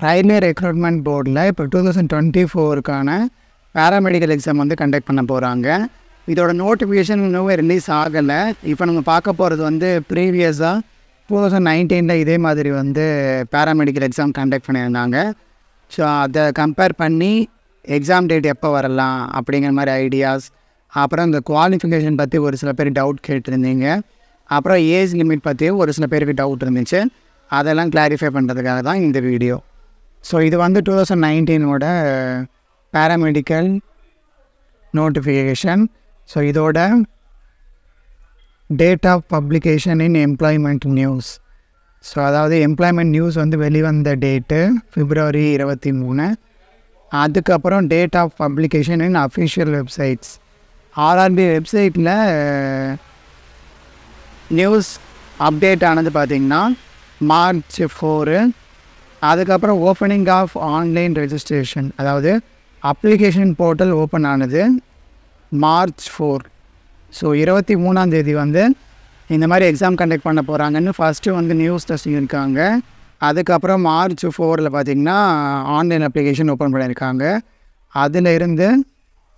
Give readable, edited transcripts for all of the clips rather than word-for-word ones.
Railway recruitment போர்டில் இப்போ 2024க்கான paramedical exam வந்து கண்டக்ட் பண்ண போகிறாங்க. இதோட நோட்டிஃபிகேஷன் இன்னும் ரிலீஸ் ஆகலை. இப்போ நம்ம பார்க்க போகிறது வந்து ப்ரீவியஸாக 2019 இதே மாதிரி வந்து பேராமெடிக்கல் எக்ஸாம் கண்டக்ட் பண்ணியிருந்தாங்க. ஸோ அதை கம்பேர் பண்ணி எக்ஸாம் டேட் எப்போ வரலாம் அப்படிங்கிற மாதிரி ஐடியாஸ், அப்புறம் இந்த குவாலிஃபிகேஷன் பற்றி ஒரு சில பேர் டவுட் கேட்டிருந்தீங்க, அப்புறம் ஏஜ் லிமிட் பற்றியும் ஒரு சில பேருக்கு டவுட் இருந்துச்சு. அதெல்லாம் கிளாரிஃபை பண்ணுறதுக்காக தான் இந்த வீடியோ. ஸோ இது வந்து 2019ஓட பேராமெடிக்கல் நோட்டிஃபிகேஷன். ஸோ இதோட date of publication in employment news. So அதாவது எம்ப்ளாய்மெண்ட் நியூஸ் வந்து வெளிவந்த டேட்டு February 23. அதுக்கப்புறம் date of publication in official websites. RRB வெப்சைட்டில் நியூஸ் அப்டேட் ஆனது பார்த்திங்கன்னா March 4. அதுக்கப்புறம் ஓப்பனிங் ஆஃப் ஆன்லைன் ரெஜிஸ்ட்ரேஷன், அதாவது அப்ளிகேஷன் போர்ட்டல் ஓப்பன் ஆனது March 4. ஸோ 23 வந்து இந்த மாதிரி எக்ஸாம் கண்டக்ட் பண்ண போகிறாங்கன்னு ஃபஸ்ட்டு வந்து நியூஸில் சொல்லியிருக்காங்க. அதுக்கப்புறம் March 4 பார்த்திங்கன்னா ஆன்லைன் அப்ளிகேஷன் ஓப்பன் பண்ணியிருக்காங்க. அதில் இருந்து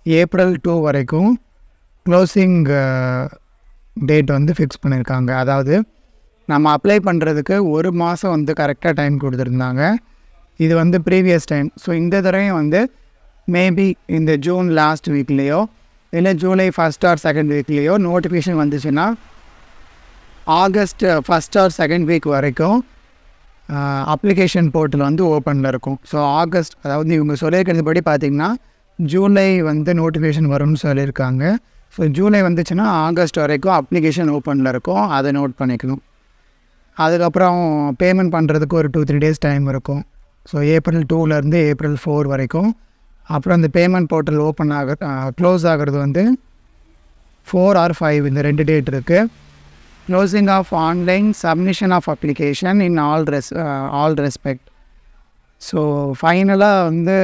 April 2 வரைக்கும் க்ளோசிங் டேட் வந்து ஃபிக்ஸ் பண்ணியிருக்காங்க. அதாவது நம்ம அப்ளை பண்ணுறதுக்கு 1 மாதம் வந்து கரெக்டாக டைம் கொடுத்துருந்தாங்க. இது வந்து ப்ரீவியஸ் டைம். ஸோ இந்த தடவையும் வந்து மேபி இந்த ஜூன் லாஸ்ட் வீக்லேயோ இல்லை ஜூலை 1st or 2nd வீக்லேயோ நோட்டிஃபிகேஷன் வந்துச்சுன்னா August 1st or 2nd week வரைக்கும் அப்ளிகேஷன் போர்ட்டல் வந்து ஓப்பனில் இருக்கும். ஸோ ஆகஸ்ட், அதாவது இவங்க சொல்லியிருக்கிறதுபடி பார்த்திங்கன்னா ஜூலை வந்து நோட்டிஃபிகேஷன் வரும்னு சொல்லியிருக்காங்க. ஸோ ஜூலை வந்துச்சுன்னா ஆகஸ்ட் வரைக்கும் அப்ளிகேஷன் ஓப்பனில் இருக்கும். அதை நோட் பண்ணிக்கணும். அதுக்கப்புறம் பேமெண்ட் பண்ணுறதுக்கு ஒரு 2-3 days டைம் இருக்கும். ஸோ April 2 April 4 வரைக்கும். அப்புறம் இந்த பேமெண்ட் போர்ட்டல் ஓப்பன் க்ளோஸ் ஆகிறது வந்து 4 or 5 இந்த 2 டேட் இருக்குது. Closing of online submission of application in all respect. So ஃபைனலாக வந்து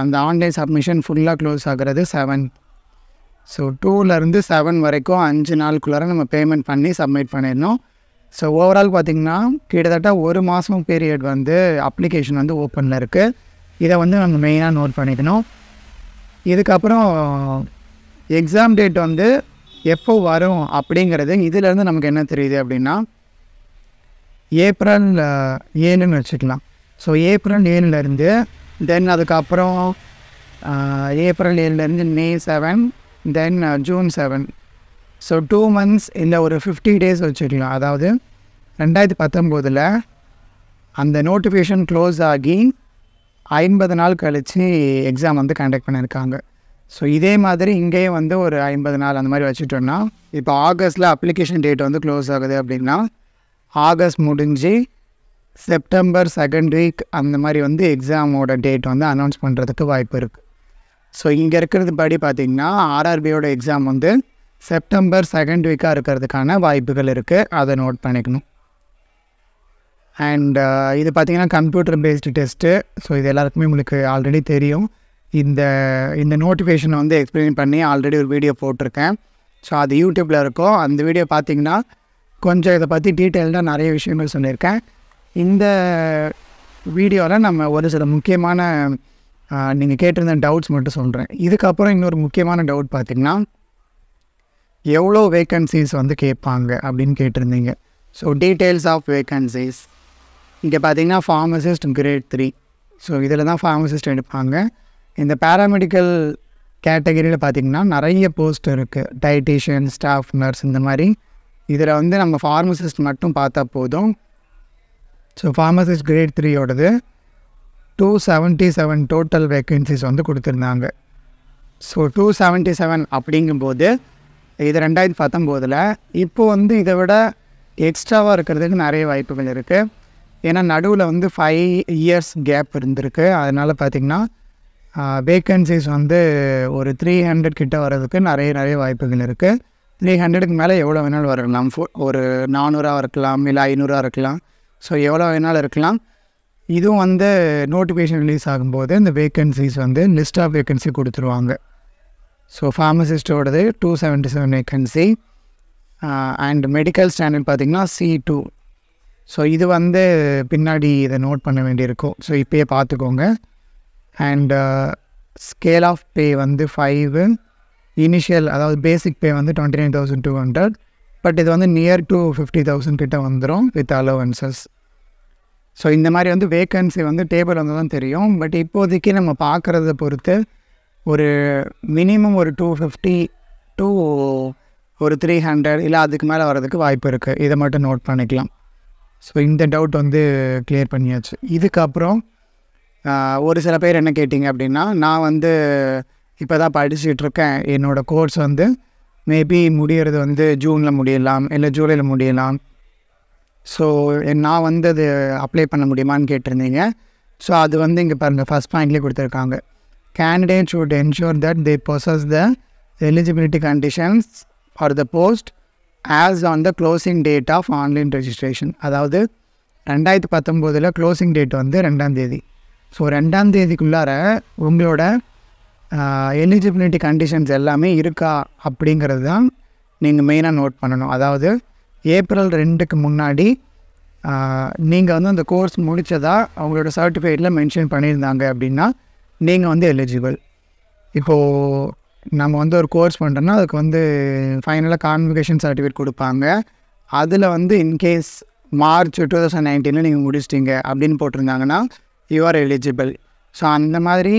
அந்த ஆன்லைன் சப்மிஷன் ஃபுல்லாக க்ளோஸ் ஆகிறது 7. ஸோ 2 7 வரைக்கும் 5 நாளுக்குள்ளார நம்ம பேமெண்ட் பண்ணி சப்மிட் பண்ணிடணும். ஸோ ஓவரால் பார்த்திங்கன்னா கிட்டத்தட்ட 1 மாதம் பீரியட் வந்து அப்ளிகேஷன் வந்து ஓப்பனில் இருக்குது. இதை வந்து நம்ம மெயினாக நோட் பண்ணிக்கணும். இதுக்கப்புறம் எக்ஸாம் டேட் வந்து எப்போ வரும் அப்படிங்கிறது இதிலேருந்து நமக்கு என்ன தெரியுது அப்படின்னா April 7 வச்சுக்கலாம். ஸோ April 7 தென் அதுக்கப்புறம் April 7 May 7, தென் June 7. ஸோ 2 months இல்லை ஒரு 50 days வச்சுக்கலாம். அதாவது 2019 அந்த நோட்டிஃபிகேஷன் க்ளோஸ் ஆகி 50 நாள் கழித்து எக்ஸாம் வந்து கண்டக்ட் பண்ணியிருக்காங்க. ஸோ இதே மாதிரி இங்கேயும் வந்து ஒரு 50 நாள் அந்த மாதிரி வச்சுட்டோன்னா இப்போ ஆகஸ்ட்டில் அப்ளிகேஷன் டேட் வந்து க்ளோஸ் ஆகுது அப்படின்னா ஆகஸ்ட் முடிஞ்சு September 2nd வீக் அந்த மாதிரி வந்து எக்ஸாமோட டேட் வந்து அனௌன்ஸ் பண்ணுறதுக்கு வாய்ப்பு இருக்குது. ஸோ இங்கே இருக்கிறது படி பார்த்திங்கன்னா ஆர்ஆர்பியோட எக்ஸாம் வந்து September 2nd வீக்காக இருக்கிறதுக்கான வாய்ப்புகள் இருக்குது. அதை நோட் பண்ணிக்கணும். அண்ட் இது பார்த்திங்கன்னா கம்ப்யூட்டர் பேஸ்டு டெஸ்ட்டு. ஸோ இது எல்லாருக்குமே உங்களுக்கு ஆல்ரெடி தெரியும். இந்த நோட்டிஃபிகேஷனை வந்து எக்ஸ்பிளைன் பண்ணி ஆல்ரெடி ஒரு வீடியோ போட்டிருக்கேன். ஸோ அது யூடியூப்பில் இருக்கும். அந்த வீடியோ பார்த்திங்கன்னா கொஞ்சம் இதை பற்றி டீட்டெயில்டாக நிறைய விஷயங்கள் சொல்லியிருக்கேன். இந்த வீடியோவில் நம்ம ஒரு சில முக்கியமான நீங்கள் கேட்டிருந்த டவுட்ஸ் மட்டும் சொல்கிறேன். இதுக்கப்புறம் இன்னொரு முக்கியமான டவுட் பார்த்திங்கன்னா எவ்வளோ வேக்கன்சிஸ் வந்து கேட்பாங்க அப்படின்னு கேட்டிருந்தீங்க. ஸோ டீட்டெயில்ஸ் ஆஃப் வேக்கன்சிஸ் இங்கே பார்த்திங்கன்னா ஃபார்மசிஸ்ட் Grade 3. ஸோ இதில் தான் ஃபார்மசிஸ்ட் எடுப்பாங்க. இந்த பேராமெடிக்கல் கேட்டகரியில் பார்த்திங்கன்னா நிறைய போஸ்ட் இருக்குது. டயட்டீஷியன், ஸ்டாஃப் நர்ஸ், இந்த மாதிரி. இதில் வந்து நம்ம ஃபார்மசிஸ்ட் மட்டும் பார்த்தா போதும். So pharmacist Grade 3யோடது 277 total vacancies வந்து கொடுத்துருந்தாங்க. ஸோ 277 அப்படிங்கும்போது இது 2019. இப்போது வந்து இதை விட எக்ஸ்ட்ராவாக இருக்கிறதுக்கு நிறைய வாய்ப்புகள் இருக்குது. ஏன்னா நடுவில் வந்து 5 years கேப் இருந்திருக்கு. அதனால் பார்த்திங்கன்னா வேக்கன்சிஸ் வந்து ஒரு 300 கிட்ட வர்றதுக்கு நிறைய வாய்ப்புகள் இருக்குது. 300க்கு மேலே எவ்வளோ வேணாலும் வரலாம். ஒரு 400 இருக்கலாம், இல்லை 500 இருக்கலாம். ஸோ எவ்வளோ வேணாலும் இருக்கலாம். இதுவும் வந்து நோட்டிஃபிகேஷன் ரிலீஸ் ஆகும்போது இந்த வேக்கன்சிஸ் வந்து லிஸ்ட் ஆஃப் வேக்கன்சி கொடுத்துருவாங்க. ஸோ ஃபார்மசிஸ்டோடது 277 வேக்கன்சி. அண்ட் மெடிக்கல் ஸ்டாண்டர்ட் பார்த்திங்கன்னா C2. ஸோ இது வந்து பின்னாடி இதை நோட் பண்ண வேண்டியிருக்கும். ஸோ இப்போயே பார்த்துக்கோங்க. அண்ட் ஸ்கேல் ஆஃப் பே வந்து 5, இனிஷியல் அதாவது பேசிக் பே வந்து 29,200, பட் இது வந்து நியர் டு 50,000 கிட்ட வந்துடும் வித் அலோவன்சஸ். ஸோ இந்த மாதிரி வந்து வேக்கன்சி வந்து டேபிள் வந்து தான் தெரியும். பட் இப்போதைக்கு நம்ம பார்க்குறத பொறுத்து ஒரு மினிமம் ஒரு 250 டு ஒரு 300 இல்லை அதுக்கு மேலே வர்றதுக்கு வாய்ப்பு இருக்குது. இதை மட்டும் நோட் பண்ணிக்கலாம். ஸோ இந்த டவுட் வந்து கிளியர் பண்ணியாச்சு. இதுக்கப்புறம் ஒரு சில பேர் என்ன கேட்டிங்க அப்படின்னா, நான் வந்து இப்போ தான் படிச்சுட்ருக்கேன், என்னோடய கோர்ஸ் வந்து மேபி முடிகிறது வந்து ஜூனில் முடியலாம் இல்லை ஜூலையில் முடியலாம். ஸோ நான் வந்து அது அப்ளை பண்ண முடியுமான்னு கேட்டிருந்தீங்க. ஸோ அது வந்து இங்கே பாருங்கள், ஃபஸ்ட் பாயிண்ட்லேயே கொடுத்துருக்காங்க. Candidate should ensure that they possess the eligibility conditions for the post as on the closing date of online registration. அதாவது 2019 க்ளோசிங் டேட் வந்து 2ஆம் தேதி. ஸோ 2ஆம் தேதிக்குள்ளார உங்களோட எலிஜிபிலிட்டி கண்டிஷன்ஸ் எல்லாமே இருக்கா அப்படிங்கிறது தான் நீங்கள் மெயினாக நோட் பண்ணணும். அதாவது ஏப்ரல் 2க்கு முன்னாடி நீங்கள் வந்து அந்த கோர்ஸ் முடித்ததா அவங்களோட சர்டிஃபிகேட்டில் மென்ஷன் பண்ணியிருந்தாங்க அப்படின்னா நீங்கள் வந்து எலிஜிபிள். இப்போது நம்ம வந்து ஒரு கோர்ஸ் பண்ணுறோன்னா அதுக்கு வந்து ஃபைனலாக கான்வகேஷன் சர்டிஃபிகேட் கொடுப்பாங்க. அதில் வந்து இன்கேஸ் மார்ச் 2019 நீங்கள் முடிச்சிட்டிங்க அப்படின்னு போட்டிருந்தாங்கன்னா யூ ஆர் எலிஜிபிள். ஸோ அந்த மாதிரி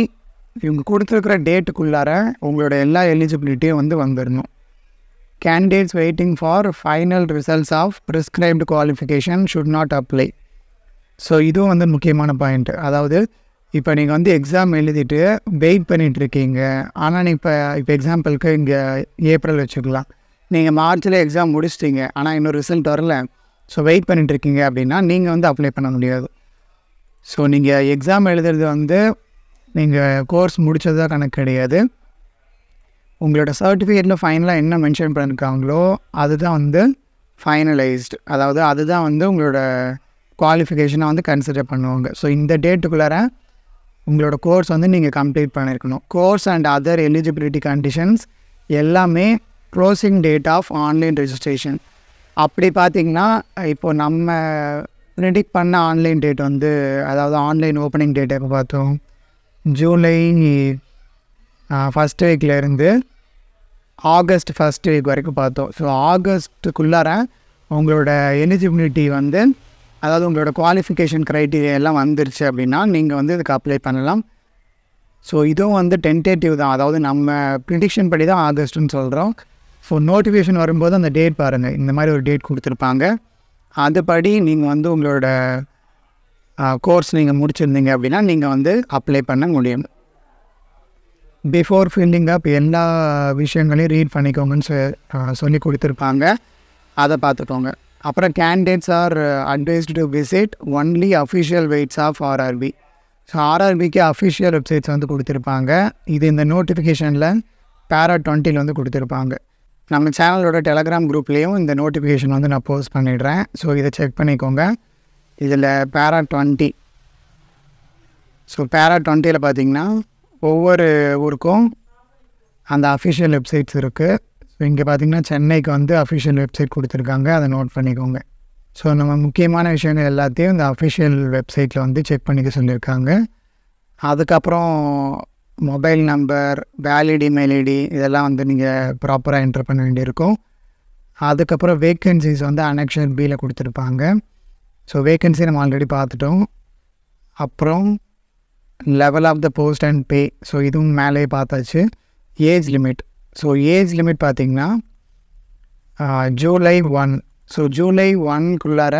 இவங்க கொடுத்துருக்குற டேட்டுக்குள்ளார உங்களோட எல்லா எலிஜிபிலிட்டியும் வந்து வந்துடணும். Candidates waiting for final results of prescribed qualification should not apply. So இதுவும் வந்து முக்கியமான பாயிண்ட். அதாவது இப்போ நீங்கள் வந்து எக்ஸாம் எழுதிட்டு வெயிட் பண்ணிகிட்ருக்கீங்க. ஆனால் நீங்கள் இப்போ எக்ஸாம்பிளுக்கு இங்கே ஏப்ரல் வச்சுக்கலாம், நீங்கள் மார்ச்சில் எக்ஸாம் முடிச்சிட்டிங்க, ஆனால் இன்னும் ரிசல்ட் வரல. ஸோ வெயிட் பண்ணிகிட்ருக்கீங்க அப்படின்னா நீங்கள் வந்து அப்ளை பண்ண முடியாது. ஸோ நீங்கள் எக்ஸாம் எழுதுறது வந்து நீங்கள் கோர்ஸ் முடித்ததாக கணக்கு கிடையாது. உங்களோட சர்டிஃபிகேட்டில் ஃபைனலாக என்ன மென்ஷன் பண்ணியிருக்காங்களோ அதுதான் வந்து ஃபைனலைஸ்டு. அதாவது அதுதான் வந்து உங்களோட குவாலிஃபிகேஷனை வந்து கன்சிடர் பண்ணுவாங்க. ஸோ இந்த டேட்டுக்குள்ளார உங்களோட கோர்ஸ் வந்து நீங்கள் கம்ப்ளீட் பண்ணியிருக்கணும். Course and other eligibility conditions எல்லாமே closing date of online registration. அப்படி பார்த்திங்கன்னா இப்போது நம்ம ப்ரிடிக்ட் பண்ண ஆன்லைன் டேட் வந்து, அதாவது ஆன்லைன் ஓப்பனிங் டேட் எப்போ பார்த்தோம், ஜூலை ஃபஸ்ட் வீக்லேருந்து ஆகஸ்ட் ஃபஸ்ட் வீக் வரைக்கும் பார்த்தோம். ஸோ ஆகஸ்ட்டுக்குள்ளார உங்களோட எலிஜிபிலிட்டி வந்து, அதாவது உங்களோட குவாலிஃபிகேஷன் க்ரைட்டீரியா எல்லாம் வந்துருச்சு அப்படின்னா நீங்கள் வந்து இதுக்கு அப்ளை பண்ணலாம். ஸோ இதுவும் வந்து டென்டேட்டிவ் தான், அதாவது நம்ம ப்ரிடிக்ஷன் படி தான் ஆகஸ்ட்டுன்னு சொல்கிறோம். ஸோ நோட்டிஃபிகேஷன் வரும்போது அந்த டேட் பாருங்கள், இந்த மாதிரி ஒரு டேட் கொடுத்துருப்பாங்க. அதுபடி நீங்கள் வந்து உங்களோட கோர்ஸ் நீங்கள் முடிச்சிருந்தீங்க அப்படின்னா நீங்கள் வந்து அப்ளை பண்ண முடியும். பிஃபோர் ஃபில்லிங் அப் எல்லா விஷயங்களையும் ரீட் பண்ணிக்கோங்கன்னு சொல்லி கொடுத்துருப்பாங்க, அதை பார்த்துக்கோங்க. அப்புறம் candidates are advised to visit only official websites of RRB. So ஆர்ஆர்பிக்கு அஃபிஷியல் வெப்சைட்ஸ் வந்து கொடுத்துருப்பாங்க. இது இந்த நோட்டிஃபிகேஷனில் பேரா 20 வந்து கொடுத்துருப்பாங்க. நம்ம சேனலோட டெலகிராம் குரூப்லேயும் இந்த நோட்டிஃபிகேஷன் வந்து நான் போஸ்ட் பண்ணிடுறேன். ஸோ இதை செக் பண்ணிக்கோங்க. இதில் பேரா 20, ஸோ பேரா 20ல் பார்த்திங்கன்னா ஒவ்வொரு ஊருக்கும் அந்த அஃபிஷியல் வெப்சைட்ஸ் இருக்குது. ஸோ இங்கே பார்த்திங்கன்னா சென்னைக்கு வந்து அஃபிஷியல் வெப்சைட் கொடுத்துருக்காங்க, அதை நோட் பண்ணிக்கோங்க. ஸோ நம்ம முக்கியமான விஷயங்கள் எல்லாத்தையும் இந்த அஃபிஷியல் வெப்சைட்டில் வந்து செக் பண்ணிக்க சொல்லியிருக்காங்க. அதுக்கப்புறம் mobile number, valid email ID இதெல்லாம் வந்து நீங்கள் ப்ராப்பராக என்ட்ரு பண்ண வேண்டியிருக்கும். அதுக்கப்புறம் வேக்கன்சிஸ் வந்து அனெக்ஷன் பியில் கொடுத்துருப்பாங்க. ஸோ வேக்கன்சி நம்ம ஆல்ரெடி பார்த்துட்டோம். அப்புறம் level of the post and pay, so இதுவும் மேலேயே பார்த்தாச்சு. Age limit, so age limit பார்த்திங்கன்னா July 1. ஸோ July 1க்குள்ளார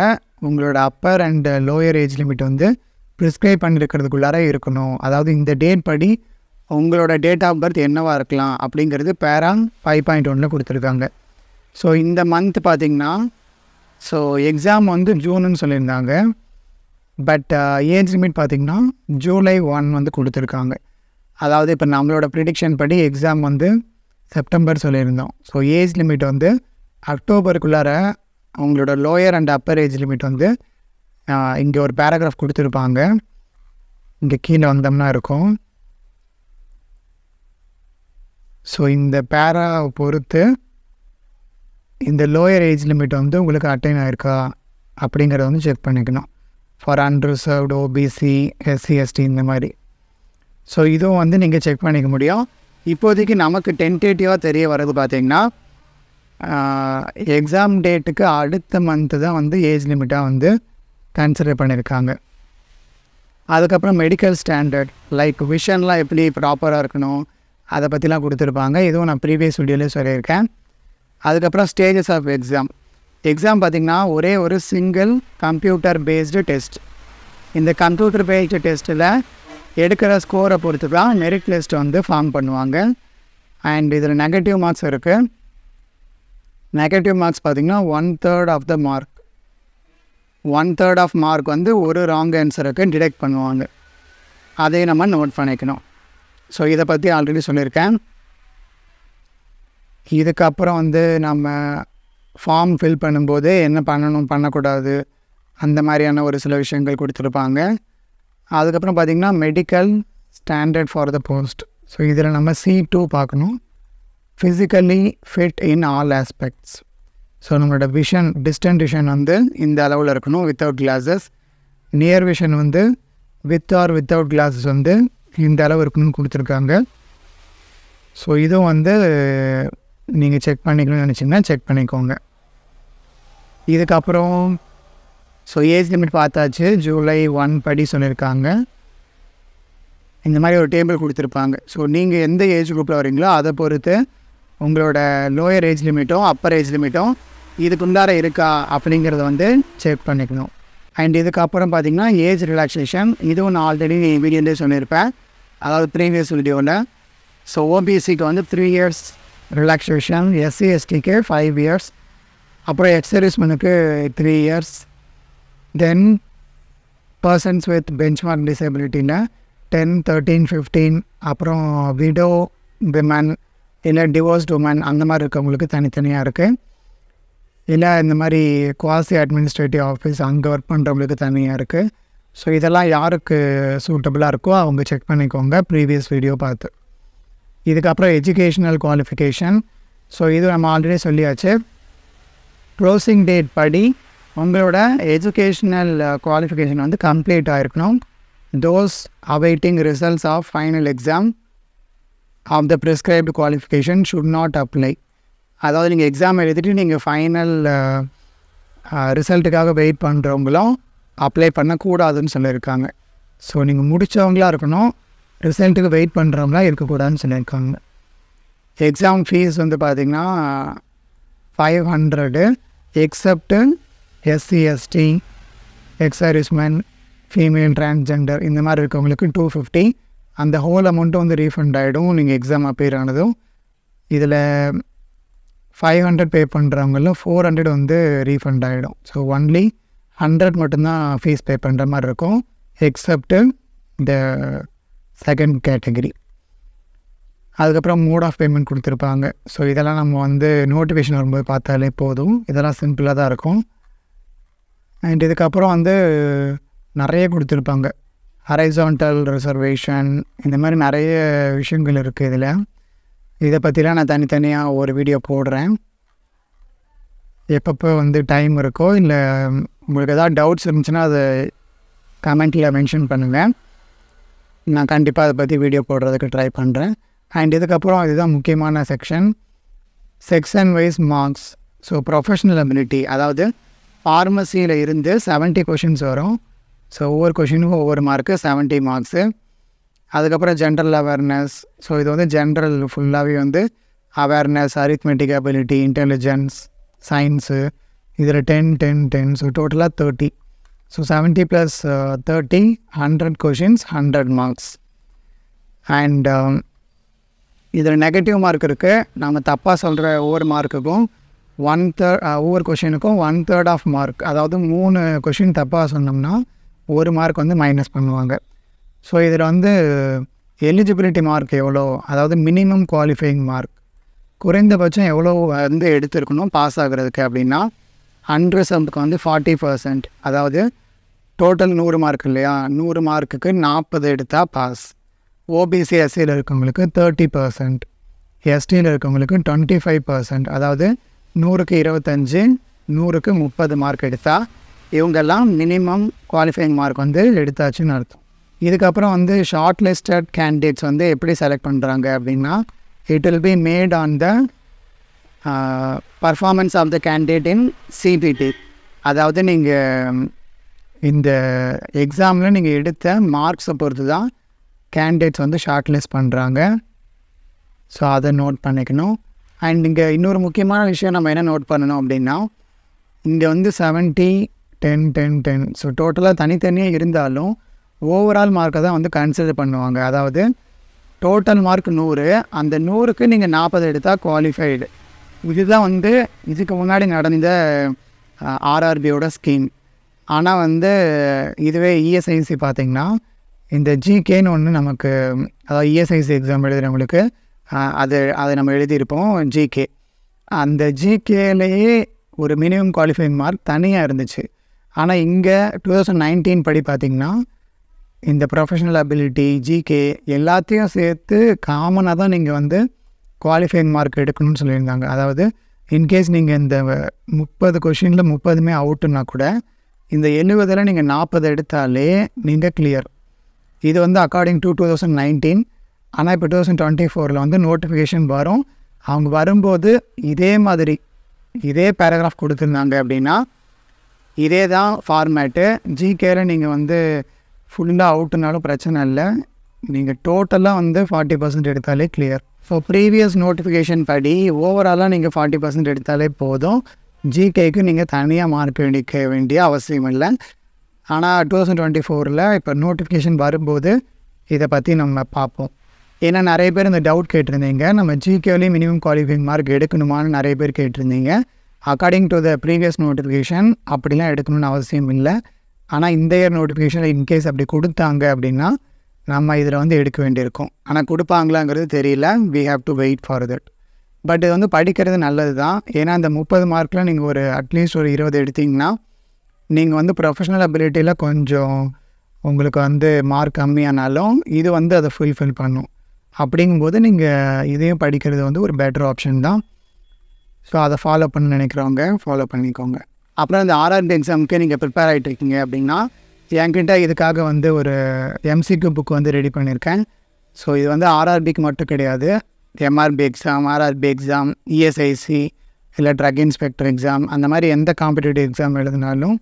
உங்களோட upper and lower age limit வந்து ப்ரிஸ்கிரைப் பண்ணியிருக்கிறதுக்குள்ளார இருக்கணும். அதாவது இந்த டேட் படி உங்களோட டேட் ஆஃப் பர்த் என்னவாக இருக்கலாம் அப்படிங்கிறது பேரா 5.1 கொடுத்துருக்காங்க. ஸோ இந்த மந்த் பார்த்திங்கன்னா, ஸோ எக்ஸாம் வந்து ஜூனுன்னு சொல்லியிருந்தாங்க, பட் ஏஜ் லிமிட் பார்த்திங்கன்னா July 1 வந்து கொடுத்துருக்காங்க. அதாவது இப்போ நம்மளோட ப்ரிடிக்ஷன் படி எக்ஸாம் வந்து செப்டம்பர் சொல்லியிருந்தோம். ஸோ ஏஜ் லிமிட் வந்து அக்டோபருக்குள்ளார அவங்களோட lower and upper age limit வந்து இங்கே ஒரு பேராகிராஃப் கொடுத்துருப்பாங்க, இங்கே கீழே வந்தோம்னா இருக்கும். ஸோ இந்த பேராவை பொறுத்து இந்த லோயர் ஏஜ் லிமிட் வந்து உங்களுக்கு அட்டைன் ஆகிருக்கா அப்படிங்கிறத வந்து செக் பண்ணிக்கணும். For unreserved, OBC, SC, ST இந்த மாதிரி. ஸோ இதுவும் வந்து நீங்கள் செக் பண்ணிக்க முடியும். இப்போதைக்கு நமக்கு டென்டேட்டிவாக தெரிய வர்றது பார்த்திங்கன்னா எக்ஸாம் டேட்டுக்கு அடுத்த மந்த்து தான் வந்து ஏஜ் லிமிட்டாக வந்து கன்சிடர் பண்ணியிருக்காங்க. அதுக்கப்புறம் மெடிக்கல் ஸ்டாண்டர்ட் லைக் விஷன்லாம் எப்படி ப்ராப்பராக இருக்கணும் அதை பற்றிலாம் கொடுத்துருப்பாங்க. இதுவும் நான் ப்ரீவியஸ் வீடியோலேயே சொல்லியிருக்கேன். அதுக்கப்புறம் ஸ்டேஜஸ் ஆஃப் எக்ஸாம் பார்த்திங்கன்னா ஒரே ஒரு சிங்கிள் கம்ப்யூட்டர் பேஸ்டு டெஸ்ட். இந்த கம்ப்யூட்டர் பேஸ்டு டெஸ்ட்டில் எடுக்கிற ஸ்கோரை பொறுத்து தான் மெரிட் லிஸ்ட் வந்து ஃபார்ம் பண்ணுவாங்க. அண்ட் இதில் நெகட்டிவ் மார்க்ஸ் இருக்குது. நெகட்டிவ் மார்க்ஸ் பார்த்திங்கன்னா 1/3 of the mark. 1/3 of mark வந்து ஒரு ராங் ஆன்சருக்கு டிடெக்ட் பண்ணுவாங்க. அதையும் நம்ம நோட் பண்ணிக்கணும். ஸோ இதை பற்றி ஆல்ரெடி சொல்லியிருக்கேன். இதுக்கப்புறம் வந்து நம்ம ஃபார்ம் ஃபில் பண்ணும்போது என்ன பண்ணணும் பண்ணக்கூடாது அந்த மாதிரியான ஒரு சில விஷயங்கள் கொடுத்துருப்பாங்க. அதுக்கப்புறம் பார்த்திங்கன்னா medical standard for the post. So இதில் நம்ம C2 பார்க்கணும். Physically fit in all aspects. So நம்மளோட டிஸ்டன்ட் விஷன் வந்து இந்த அளவில் இருக்கணும் வித்தவுட் கிளாஸஸ். நியர் விஷன் வந்து வித் ஆர் வித்தவுட் கிளாஸஸ் வந்து இந்த அளவு இருக்கணும்னு கொடுத்துருக்காங்க. ஸோ இதுவும் வந்து நீங்கள் செக் பண்ணிக்கணும்னு நினச்சிங்கன்னா செக் பண்ணிக்கோங்க. இதுக்கப்புறம் ஸோ ஏஜ் லிமிட் பார்த்தாச்சு. ஜூலை 1 படி சொல்லியிருக்காங்க. இந்த மாதிரி ஒரு டேபிள் கொடுத்துருப்பாங்க. ஸோ நீங்கள் எந்த ஏஜ் குரூப்பில் வரீங்களோ அதை பொறுத்து உங்களோட லோயர் ஏஜ் லிமிட்டும் அப்பர் ஏஜ் லிமிட்டும் இதுக்குண்டார இருக்கா அப்படிங்கிறத வந்து செக் பண்ணிக்கணும். அண்ட் இதுக்கப்புறம் பார்த்திங்கன்னா ஏஜ் ரிலாக்ஸேஷன். இதுவும் நான் ஆல்ரெடி வீடியோலேயே சொல்லியிருப்பேன், அதாவது ப்ரீவியஸ் வீடியோவில். ஸோ ஓபிசிக்கு வந்து 3 years ரிலாக்ஸேஷன், எஸ்சி எஸ்டிக்கு 5 years, அப்புறம் எக்ஸர்வீஸ்மெனுக்கு 3 years, then persons with benchmark டிசபிலிட்டியில் 10, 13, 15, அப்புறம் விடோ விமன் இல்லை டிவோர்ஸ்ட் உமன் அந்த மாதிரி இருக்கவங்களுக்கு தனித்தனியாக இருக்குது. இல்லை இந்த மாதிரி குவாசி அட்மினிஸ்ட்ரேட்டிவ் ஆஃபீஸ் அங்கே ஒர்க் பண்ணுறவங்களுக்கு தனியாக இருக்குது. ஸோ இதெல்லாம் யாருக்கு சூட்டபுளாக இருக்கோ அவங்க செக் பண்ணிக்கோங்க ப்ரீவியஸ் வீடியோ பார்த்து. இதுக்கப்புறம் எஜுகேஷ்னல் குவாலிஃபிகேஷன். ஸோ இது நம்ம ஆல்ரெடி சொல்லியாச்சு. க்ளோசிங் டேட் படி உங்களோட எஜுகேஷ்னல் குவாலிஃபிகேஷன் வந்து கம்ப்ளீட் ஆகிருக்கணும். Those awaiting results of final exam of the prescribed qualification should not apply. அதாவது நீங்கள் எக்ஸாம் எழுதிட்டு நீங்கள் ஃபைனல் ரிசல்ட்டுக்காக வெயிட் பண்ணுறவங்களும் அப்ளை பண்ணக்கூடாதுன்னு சொல்லியிருக்காங்க. ஸோ நீங்கள் முடித்தவங்களாக இருக்கணும், ரிசல்ட்டுக்கு வெயிட் பண்ணுறவங்களாம் இருக்கக்கூடாதுன்னு சொல்லியிருக்காங்க. எக்ஸாம் ஃபீஸ் வந்து பார்த்திங்கன்னா 500 except SC ST, ex-servicemen, female, transgender இந்த மாதிரி இருக்கவங்களுக்கு 250. அந்த ஹோல் அமௌண்ட்டும் வந்து ரீஃபண்ட் ஆகிடும் நீங்கள் எக்ஸாம் அப்பியர் ஆனதும். இதில் 500 பே பண்ணுறவங்களும் 400 வந்து ரீஃபண்ட் ஆகிடும். ஸோ ஒன்லி 100 மட்டும்தான் ஃபீஸ் பே பண்ணுற மாதிரி இருக்கும், எக்ஸப்ட்டு இந்த செகண்ட் கேட்டகரி. அதுக்கப்புறம் மோட் ஆஃப் பேமெண்ட் கொடுத்துருப்பாங்க. ஸோ இதெல்லாம் நம்ம வந்து நோட்டிஃபிகேஷன் வரும்போது பார்த்தாலே போதும். இதெல்லாம் சிம்பிளாக தான் இருக்கும். அண்ட் இதுக்கப்புறம் வந்து நிறைய கொடுத்துருப்பாங்க. ஹரைசான்டல் ரிசர்வேஷன் இந்த மாதிரி நிறைய விஷயங்கள் இருக்குது இதில். இதை பற்றிலாம் நான் தனித்தனியாக ஒரு வீடியோ போடுறேன். எப்பப்போ வந்து டைம் இருக்கோ இல்லை உங்களுக்கு எதாவது டவுட்ஸ் இருந்துச்சுன்னா அதை கமெண்ட்டில் மென்ஷன் பண்ணுங்கள். நான் கண்டிப்பாக அதை பற்றி வீடியோ போடுறதுக்கு ட்ரை பண்ணுறேன். அண்ட் இதுக்கப்புறம் இதுதான் முக்கியமான section wise marks. So professional ability, அதாவது ஃபார்மசியில் இருந்து 70 கொஷின்ஸ் வரும். ஸோ ஒவ்வொரு கொஷினுக்கும் ஒவ்வொரு மார்க்கு 70 மார்க்ஸு. அதுக்கப்புறம் ஜென்ரல் அவேர்னஸ். ஸோ இது வந்து ஜென்ரல் ஃபுல்லாகவே வந்து awareness, arithmetic ability, intelligence, science, இதில் 10, 10, 10. ஸோ டோட்டலாக 30. So 70 + 30 100 questions 100 marks. அண்ட் இதில் நெகட்டிவ் மார்க் இருக்குது. நம்ம தப்பாக சொல்கிற ஒவ்வொரு மார்க்குக்கும் 1/3 ஒவ்வொரு கொஷினுக்கும் 1/3 ஆஃப் மார்க், அதாவது 3 கொஷின் தப்பாக சொன்னோம்னா 1 மார்க் வந்து மைனஸ் பண்ணுவாங்க. ஸோ இதில் வந்து எலிஜிபிலிட்டி மார்க் எவ்வளோ, அதாவது மினிமம் குவாலிஃபையிங் மார்க் குறைந்தபட்சம் எவ்வளோ வந்து எடுத்துருக்கணும் பாஸ் ஆகிறதுக்கு அப்படின்னா அன்ரிசர்வ்டுக்கு வந்து 40%. அதாவது டோட்டல் 100 மார்க் இல்லையா, 100 மார்க்குக்கு 40 எடுத்தால் பாஸ். ஓபிசி எஸ்சியில் இருக்கவங்களுக்கு 30%, எஸ்டியில் இருக்கவங்களுக்கு 25%. அதாவது 100க்கு 25, 100க்கு 30 மார்க் எடுத்தால் இவங்கெல்லாம் மினிமம் குவாலிஃபைங் மார்க் வந்து எடுத்தாச்சுன்னு அர்த்தம். இதுக்கப்புறம் வந்து ஷார்ட் லிஸ்டட் கேண்டிடேட்ஸ் வந்து எப்படி செலக்ட் பண்ணுறாங்க அப்படின்னா, it will be made on the performance of the candidate in CBT. அதாவது நீங்கள் இந்த எக்ஸாமில் நீங்கள் எடுத்த மார்க்ஸை பொறுத்து தான் கேண்டிடேட்ஸ் வந்து ஷார்ட் லிஸ்ட் பண்ணுறாங்க. ஸோ அதை நோட் பண்ணிக்கணும். அண்ட் இங்கே இன்னொரு முக்கியமான விஷயம் நம்ம என்ன நோட் பண்ணணும் அப்படின்னா, இங்கே வந்து 70 10 10 10 ஸோ டோட்டலாக தனித்தனியாக இருந்தாலும் ஓவரால் மார்க்கை தான் வந்து கன்சிடர் பண்ணுவாங்க. அதாவது டோட்டல் மார்க் 100, அந்த 100க்கு நீங்கள் 40 எடுத்தால் குவாலிஃபைடு. இதுதான் வந்து இதுக்கு முன்னாடி நடந்த ஆர்ஆர்பியோட ஸ்கீம். ஆனால் வந்து இதுவே இஎஸ்ஐசி பார்த்திங்கன்னா, இந்த ஜிகேன்னு ஒன்று நமக்கு, அதாவது இஎஸ்ஐசி எக்ஸாம் எழுதுகிறவங்களுக்கு அதை நம்ம எழுதியிருப்போம் ஜிகே. அந்த ஜிகேலேயே ஒரு மினிமம் குவாலிஃபைங் மார்க் தனியாக இருந்துச்சு. ஆனால் இங்கே 2019 படி பார்த்திங்கன்னா, இந்த ப்ரொஃபஷனல் அபிலிட்டி ஜிகே எல்லாத்தையும் சேர்த்து காமனாக தான் நீங்கள் வந்து குவாலிஃபைங் மார்க் எடுக்கணும்னு சொல்லியிருந்தாங்க. அதாவது இன்கேஸ் நீங்கள் இந்த 30 கொஷினில் 30மே அவுட்டுன்னா கூட இந்த 70ல் நீங்கள் 40 எடுத்தாலே நீங்கள் கிளியர். இது வந்து அக்கார்டிங் டு 2019. ஆனால் இப்போ 2024 வந்து நோட்டிஃபிகேஷன் வரும். அவங்க வரும்போது இதே பேராகிராஃப் கொடுத்துருந்தாங்க அப்படின்னா இதே தான் ஃபார்மேட்டு. ஜிகேல நீங்கள் வந்து ஃபுல்லாக அவுட்டுனாலும் பிரச்சனை இல்லை, நீங்கள் டோட்டலாக வந்து 40% எடுத்தாலே கிளியர். ஸோ ப்ரீவியஸ் நோட்டிஃபிகேஷன் படி ஓவராலாக நீங்கள் 40% எடுத்தாலே போதும். ஜிகேக்கு நீங்கள் தனியாக மார்க் எடுக்க வேண்டிய அவசியம் இல்லை. ஆனால் 2024 இப்போ நோட்டிஃபிகேஷன் வரும்போது இதை பற்றி நம்ம பார்ப்போம். ஏன்னா நிறைய பேர் இந்த டவுட் கேட்டிருந்தீங்க, நம்ம ஜிகேலேயும் மினிமம் குவாலிஃபைங் மார்க் எடுக்கணுமான்னு நிறைய பேர் கேட்டிருந்தீங்க. According to the previous notification அப்படிலாம் எடுக்கணும்னு அவசியம் இல்லை. ஆனால் இந்த இயர் நோட்டிஃபிகேஷனில் இன்கேஸ் அப்படி கொடுத்தாங்க அப்படின்னா நம்ம இதில் வந்து எடுக்க வேண்டியிருக்கும். ஆனால் கொடுப்பாங்களாங்கிறது தெரியல. We have to wait for that. But இது வந்து படிக்கிறது நல்லது தான். ஏன்னா அந்த 30 மார்க்கில் நீங்கள் ஒரு அட்லீஸ்ட் ஒரு 20 எடுத்திங்கன்னா நீங்கள் வந்து ப்ரொஃபஷனல் அபிலிட்டியில் கொஞ்சம் உங்களுக்கு வந்து மார்க் கம்மியானாலும் இது வந்து அதை ஃபுல்ஃபில் பண்ணும். அப்படிங்கும்போது நீங்கள் இதையும் படிக்கிறது வந்து ஒரு பெட்டர் ஆப்ஷன் தான். ஸோ அதை ஃபாலோ பண்ண நினைக்கிறவங்க ஃபாலோ பண்ணிக்கோங்க. அப்புறம் இந்த ஆர்ஆர்பி எக்ஸாமுக்கு நீங்கள் ப்ரிப்பேர் ஆகிட்டு இருக்கீங்க அப்படின்னா, என்கிட்ட இதுக்காக வந்து ஒரு எம்சிக்யூ புக் வந்து ரெடி பண்ணியிருக்கேன். ஸோ இது வந்து ஆர்ஆர்பிக்கு மட்டும் கிடையாது, MRP exam, RRB exam, ESIC இல்லை ட்ரக் இன்ஸ்பெக்டர் எக்ஸாம், அந்த மாதிரி எந்த காம்படிட்டிவ் எக்ஸாம் எழுதினாலும்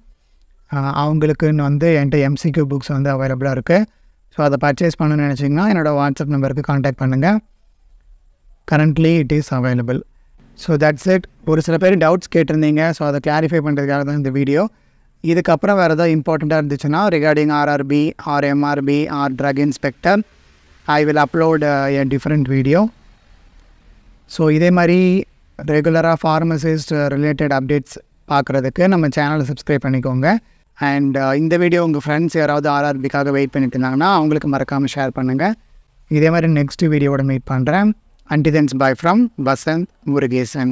அவங்களுக்குன்னு வந்து என்கிட்ட எம்சிக்யூ புக்ஸ் வந்து அவைலபிளாக இருக்குது. ஸோ அதை பர்ச்சேஸ் பண்ணணும்னு நினச்சிங்கன்னா என்னோடய வாட்ஸ்அப் நம்பருக்கு கான்டாக்ட் பண்ணுங்கள். Currently it is available. So that's it. ஒரு சில பேர் டவுட்ஸ் கேட்டிருந்தீங்க, ஸோ அதை கிளாரிஃபை பண்ணுறதுக்காக தான் இந்த வீடியோ. இதுக்கப்புறம் வேறு ஏதாவது இம்பார்ட்டண்ட்டாக இருந்துச்சுன்னா regarding RRB or MRB or drug inspector, I will upload a different video. So இதே மாதிரி ரெகுலராக ஃபார்மசிஸ்ட் ரிலேட்டட் அப்டேட்ஸ் பார்க்குறதுக்கு நம்ம சேனலை சப்ஸ்கிரைப் பண்ணிக்கோங்க. அண்ட் இந்த வீடியோ உங்கள் ஃப்ரெண்ட்ஸ் யாராவது ஆர்ஆர்பிக்காக வெயிட் பண்ணிட்டு இருந்தாங்கன்னா அவங்களுக்கு மறக்காமல் ஷேர் பண்ணுங்கள். இதே மாதிரி நெக்ஸ்ட் வீடியோவோட மீட் பண்ணுறேன். Until then, bye from Vasant Murugesan.